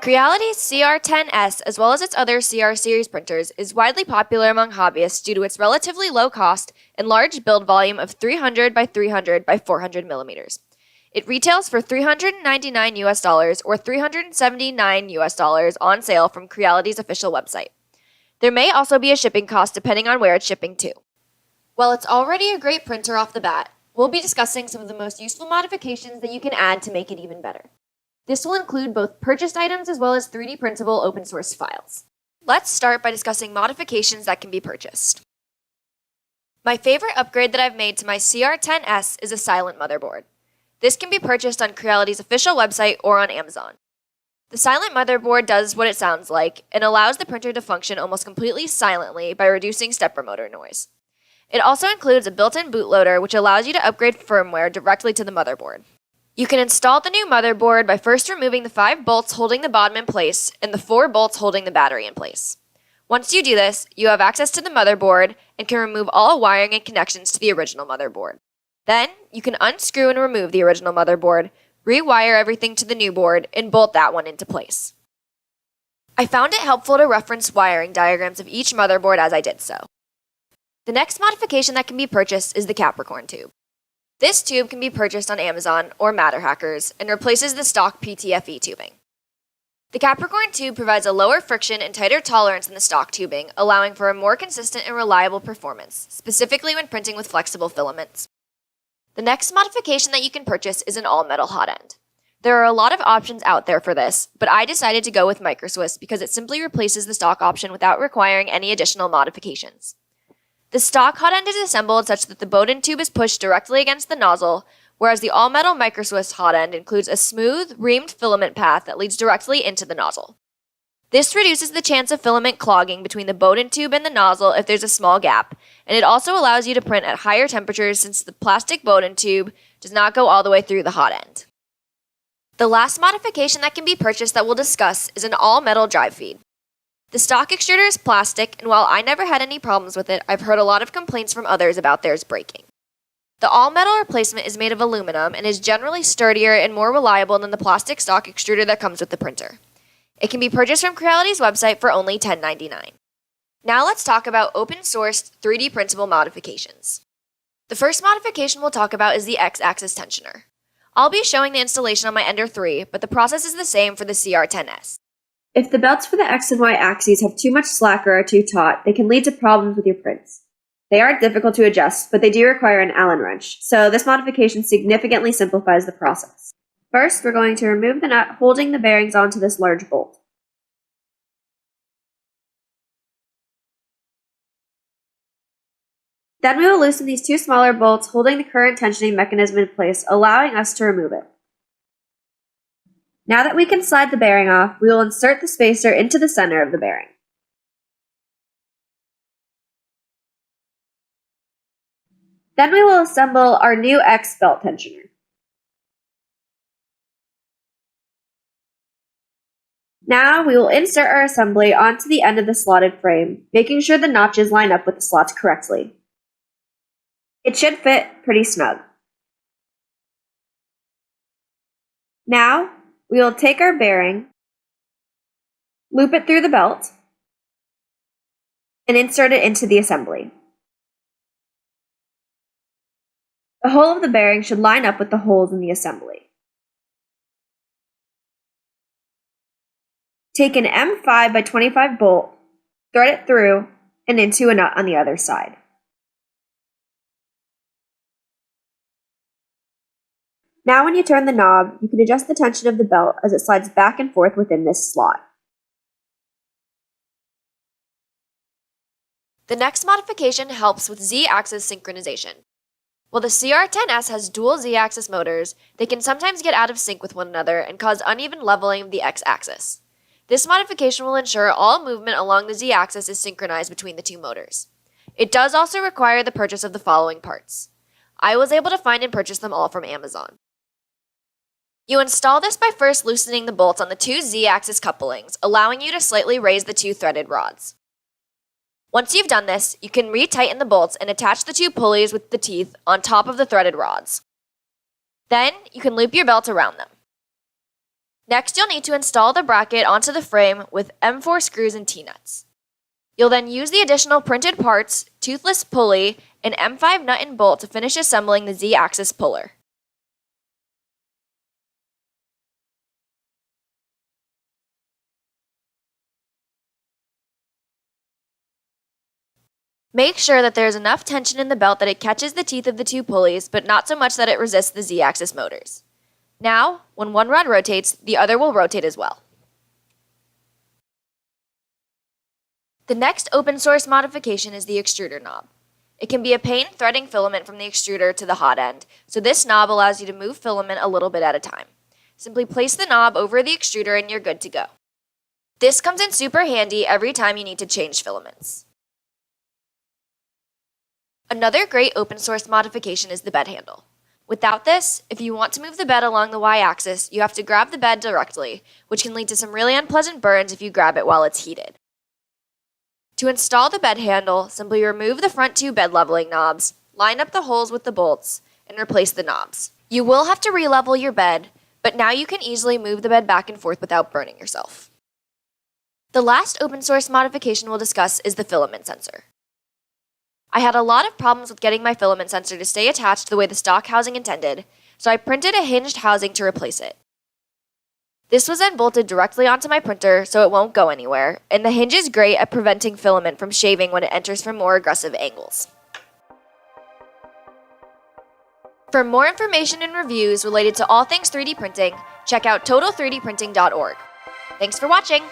Creality CR10S, as well as its other CR series printers, is widely popular among hobbyists due to its relatively low cost and large build volume of 300 by 300 by 400 millimeters. It retails for $399 US or $379 US on sale from Creality's official website. There may also be a shipping cost depending on where it's shipping to. While it's already a great printer off the bat, we'll be discussing some of the most useful modifications that you can add to make it even better. This will include both purchased items as well as 3D printable open source files. Let's start by discussing modifications that can be purchased. My favorite upgrade that I've made to my CR10S is a silent motherboard. This can be purchased on Creality's official website or on Amazon. The silent motherboard does what it sounds like and allows the printer to function almost completely silently by reducing stepper motor noise. It also includes a built-in bootloader which allows you to upgrade firmware directly to the motherboard. You can install the new motherboard by first removing the 5 bolts holding the bottom in place and the 4 bolts holding the battery in place. Once you do this, you have access to the motherboard and can remove all wiring and connections to the original motherboard. Then, you can unscrew and remove the original motherboard, rewire everything to the new board, and bolt that one into place. I found it helpful to reference wiring diagrams of each motherboard as I did so. The next modification that can be purchased is the Capricorn tube. This tube can be purchased on Amazon or Matter Hackers and replaces the stock PTFE tubing. The Capricorn tube provides a lower friction and tighter tolerance than the stock tubing, allowing for a more consistent and reliable performance, specifically when printing with flexible filaments. The next modification that you can purchase is an all-metal hot end. There are a lot of options out there for this, but I decided to go with Microswiss because it simply replaces the stock option without requiring any additional modifications. The stock hot end is assembled such that the Bowden tube is pushed directly against the nozzle, whereas the all-metal Microswiss hot end includes a smooth, reamed filament path that leads directly into the nozzle. This reduces the chance of filament clogging between the Bowden tube and the nozzle if there's a small gap, and it also allows you to print at higher temperatures since the plastic Bowden tube does not go all the way through the hot end. The last modification that can be purchased that we'll discuss is an all-metal drive feed. The stock extruder is plastic, and while I never had any problems with it, I've heard a lot of complaints from others about theirs breaking. The all-metal replacement is made of aluminum and is generally sturdier and more reliable than the plastic stock extruder that comes with the printer. It can be purchased from Creality's website for only $10.99. Now let's talk about open-sourced 3D printable modifications. The first modification we'll talk about is the X-axis tensioner. I'll be showing the installation on my Ender 3, but the process is the same for the CR10S. If the belts for the X and Y axes have too much slack or are too taut, they can lead to problems with your prints. They are difficult to adjust, but they do require an Allen wrench, so this modification significantly simplifies the process. First, we're going to remove the nut holding the bearings onto this large bolt. Then we will loosen these 2 smaller bolts holding the current tensioning mechanism in place, allowing us to remove it. Now that we can slide the bearing off, we will insert the spacer into the center of the bearing. Then we will assemble our new X belt tensioner. Now we will insert our assembly onto the end of the slotted frame, making sure the notches line up with the slots correctly. It should fit pretty snug. Now, we will take our bearing, loop it through the belt, and insert it into the assembly. The hole of the bearing should line up with the holes in the assembly. Take an M5 by 25 bolt, thread it through, and into a nut on the other side. Now when you turn the knob, you can adjust the tension of the belt as it slides back and forth within this slot. The next modification helps with Z-axis synchronization. While the CR10S has dual Z-axis motors, they can sometimes get out of sync with one another and cause uneven leveling of the X-axis. This modification will ensure all movement along the Z-axis is synchronized between the 2 motors. It does also require the purchase of the following parts. I was able to find and purchase them all from Amazon. You install this by first loosening the bolts on the 2 Z-axis couplings, allowing you to slightly raise the 2 threaded rods. Once you've done this, you can retighten the bolts and attach the 2 pulleys with the teeth on top of the threaded rods. Then, you can loop your belt around them. Next, you'll need to install the bracket onto the frame with M4 screws and T-nuts. You'll then use the additional printed parts, toothless pulley, and M5 nut and bolt to finish assembling the Z-axis puller. Make sure that there is enough tension in the belt that it catches the teeth of the two pulleys, but not so much that it resists the Z-axis motors. Now, when one rod rotates, the other will rotate as well. The next open source modification is the extruder knob. It can be a pain threading filament from the extruder to the hot end, so this knob allows you to move filament a little bit at a time. Simply place the knob over the extruder and you're good to go. This comes in super handy every time you need to change filaments. Another great open source modification is the bed handle. Without this, if you want to move the bed along the y-axis, you have to grab the bed directly, which can lead to some really unpleasant burns if you grab it while it's heated. To install the bed handle, simply remove the front two bed leveling knobs, line up the holes with the bolts, and replace the knobs. You will have to re-level your bed, but now you can easily move the bed back and forth without burning yourself. The last open source modification we'll discuss is the filament sensor. I had a lot of problems with getting my filament sensor to stay attached the way the stock housing intended, so I printed a hinged housing to replace it. This was then bolted directly onto my printer so it won't go anywhere, and the hinge is great at preventing filament from shaving when it enters from more aggressive angles. For more information and reviews related to all things 3D printing, check out total3dprinting.org. Thanks for watching!